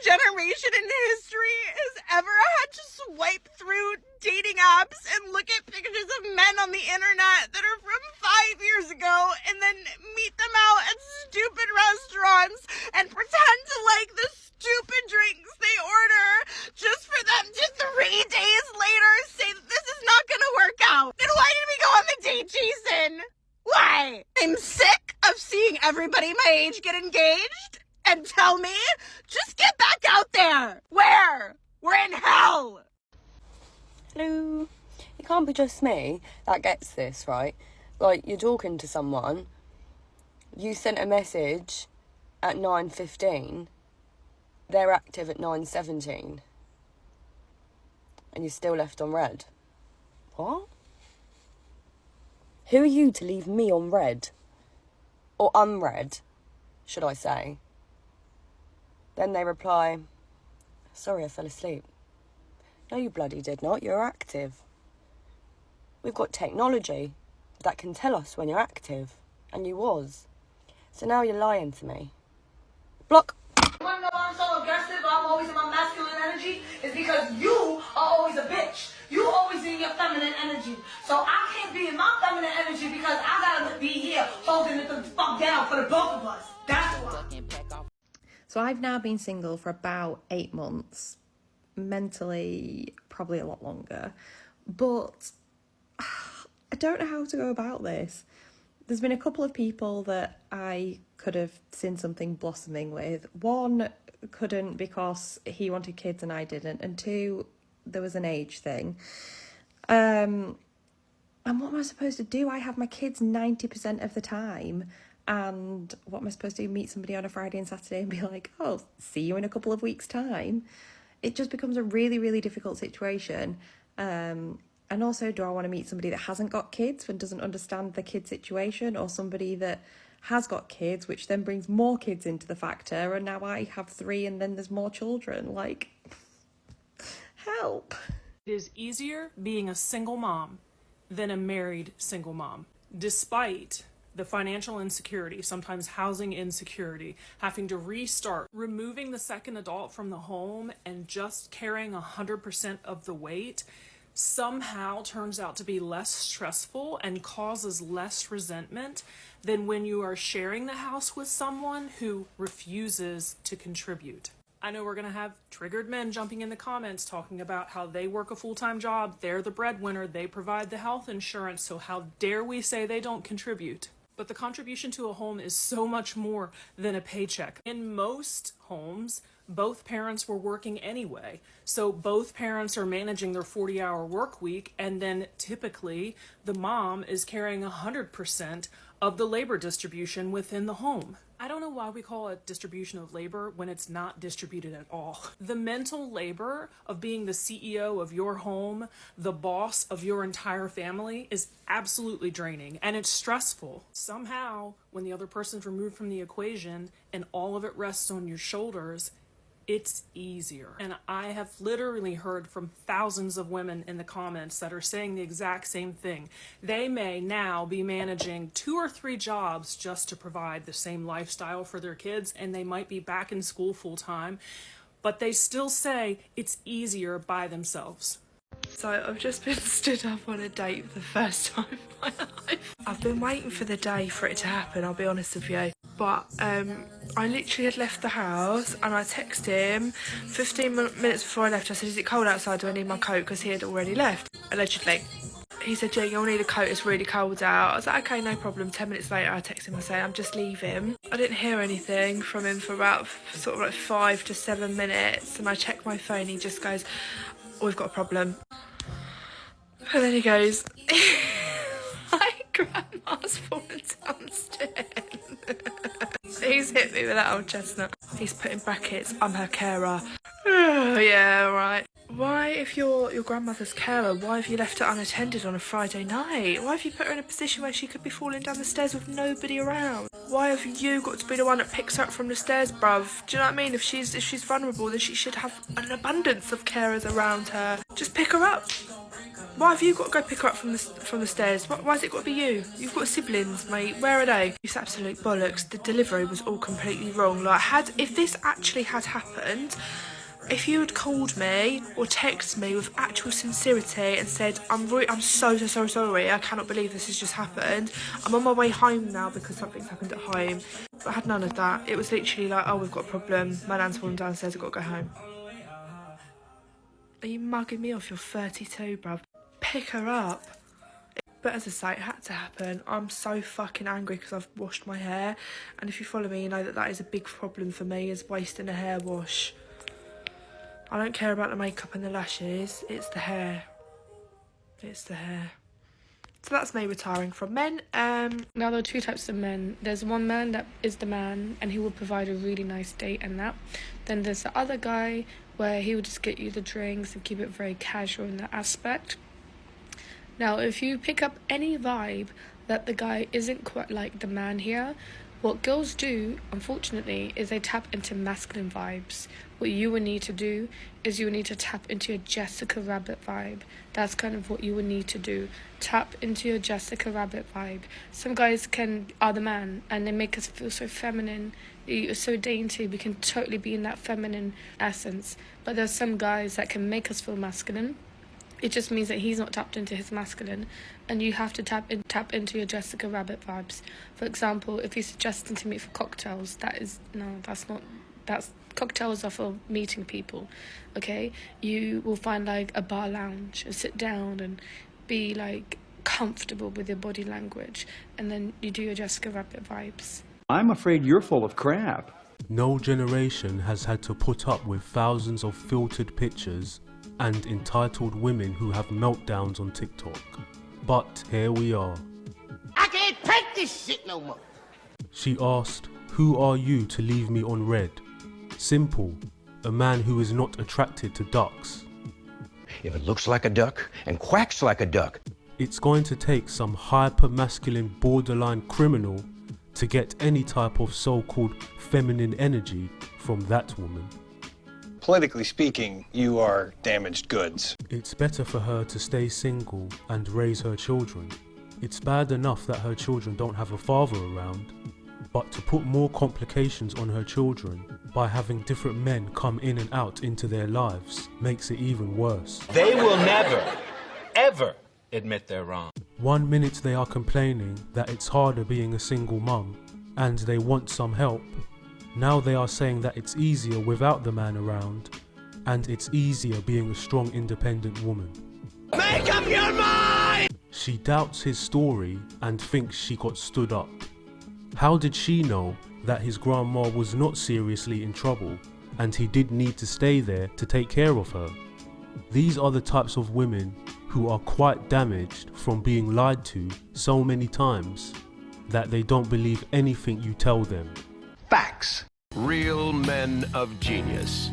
generation in history has ever had to swipe through dating apps and look at pictures of men on the internet that are from 5 years ago and then meet them out at stupid restaurants and pretend to like the stupid drinks they order just for them to 3 days later say that this is not going to work out. Then why did we go on the date, Jason? Why? I'm sick of seeing everybody my age get engaged and tell me, just get back out there. Where? We're in hell. Hello. It can't be just me that gets this, right? Like, you're talking to someone, you sent a message at 9:15, they're active at 9:17, and you're still left on red. What? Who are you to leave me on red? Or unread, should I say? Then they reply, sorry, I fell asleep. No, you bloody did not. You're active. We've got technology that can tell us when you're active, and you was. So now you're lying to me. Block. You wanna know why I'm so aggressive? I'm always in my masculine energy. It's because you are always a bitch. You always in your feminine energy. So I can't be in my feminine energy because I gotta be here holding it the fuck down for the both of us. That's why. So I've now been single for about 8 months. Mentally, probably a lot longer. But I don't know how to go about this. There's been a couple of people that I could have seen something blossoming with. One couldn't because he wanted kids and I didn't. And two, there was an age thing. And what am I supposed to do? I have my kids 90% of the time. And what am I supposed to do? Meet somebody on a Friday and Saturday and be like, oh, see you in a couple of weeks' time? It just becomes a really, really difficult situation. And also, do I want to meet somebody that hasn't got kids and doesn't understand the kid situation, or somebody that has got kids, which then brings more kids into the factor, and now I have 3 and then there's more children? Like, help. It is easier being a single mom than a married single mom, despite the financial insecurity, sometimes housing insecurity, having to restart, removing the second adult from the home and just carrying 100% of the weight somehow turns out to be less stressful and causes less resentment than when you are sharing the house with someone who refuses to contribute. I know we're going to have triggered men jumping in the comments talking about how they work a full-time job, they're the breadwinner, they provide the health insurance, so how dare we say they don't contribute? But the contribution to a home is so much more than a paycheck. In most homes, both parents were working anyway. So both parents are managing their 40-hour work week, and then typically the mom is carrying 100% of the labor distribution within the home. I don't know why we call it distribution of labor when it's not distributed at all. The mental labor of being the CEO of your home, the boss of your entire family, is absolutely draining, and it's stressful. Somehow, when the other person's removed from the equation and all of it rests on your shoulders, it's easier. And I have literally heard from thousands of women in the comments that are saying the exact same thing. They may now be managing 2 or 3 jobs just to provide the same lifestyle for their kids, and they might be back in school full time, but they still say it's easier by themselves. So I've just been stood up on a date for the first time in my life. I've been waiting for the day for it to happen, I'll be honest with you. But I literally had left the house and I texted him 15 minutes before I left. I said, is it cold outside? Do I need my coat? Because he had already left, allegedly. He said, yeah, you'll need a coat, it's really cold out. I was like, okay, no problem. 10 minutes later, I texted him, I said, I'm just leaving. I didn't hear anything from him for about sort of like 5 to 7 minutes. And I checked my phone, he just goes, oh, we've got a problem. And then he goes, my grandma's fallen downstairs. He's hit me with that old chestnut. He's put in brackets, I'm her carer. Oh, yeah, right. Why, if you're your grandmother's carer, why have you left her unattended on a Friday night? Why have you put her in a position where she could be falling down the stairs with nobody around? Why have you got to be the one that picks her up from the stairs, bruv? Do you know what I mean? If she's vulnerable, then she should have an abundance of carers around her. Just pick her up. Why have you got to go pick her up from the stairs? Why has it got to be you? You've got siblings, mate. Where are they? It's absolute bollocks. The delivery was all completely wrong. Like, if this actually had happened, if you had called me or texted me with actual sincerity and said, I'm so sorry, I cannot believe this has just happened. I'm on my way home now because something's happened at home. But I had none of that. It was literally like, oh, we've got a problem. My nan's fallen downstairs, I've got to go home. Are you mugging me off? You're 32, bruv. Pick her up. But as I say, it had to happen. I'm so fucking angry because I've washed my hair. And if you follow me, you know that is a big problem for me, is wasting a hair wash. I don't care about the makeup and the lashes. It's the hair. It's the hair. So that's me retiring from men. Now there are two types of men. There's one man that is the man and he will provide a really nice date and that. Then there's the other guy where he will just get you the drinks and keep it very casual in that aspect. Now if you pick up any vibe that the guy isn't quite like the man here, what girls do, unfortunately, is they tap into masculine vibes. What you would need to do is you would need to tap into your Jessica Rabbit vibe. That's kind of what you would need to do. Tap into your Jessica Rabbit vibe. Some guys are the man and they make us feel so feminine. You're so dainty, we can totally be in that feminine essence. But there's some guys that can make us feel masculine. It just means that he's not tapped into his masculine, and you have to tap into your Jessica Rabbit vibes. For example, if he's suggesting to meet for cocktails, that's cocktails are for meeting people, okay? You will find like a bar lounge and sit down and be like comfortable with your body language, and then you do your Jessica Rabbit vibes. I'm afraid you're full of crap. No generation has had to put up with thousands of filtered pictures and entitled women who have meltdowns on TikTok. But here we are. I can't take this shit no more. She asked, "Who are you to leave me on red?" Simple, a man who is not attracted to ducks. If it looks like a duck and quacks like a duck. It's going to take some hyper-masculine borderline criminal to get any type of so-called feminine energy from that woman. Politically speaking, you are damaged goods. It's better for her to stay single and raise her children. It's bad enough that her children don't have a father around, but to put more complications on her children by having different men come in and out into their lives makes it even worse. They will never, ever admit they're wrong. 1 minute they are complaining that it's harder being a single mum and they want some help. Now they are saying that it's easier without the man around, and it's easier being a strong, independent woman. Make up your mind! She doubts his story and thinks she got stood up. How did she know that his grandma was not seriously in trouble and he did need to stay there to take care of her? These are the types of women who are quite damaged from being lied to so many times that they don't believe anything you tell them. Facts. Real men of genius.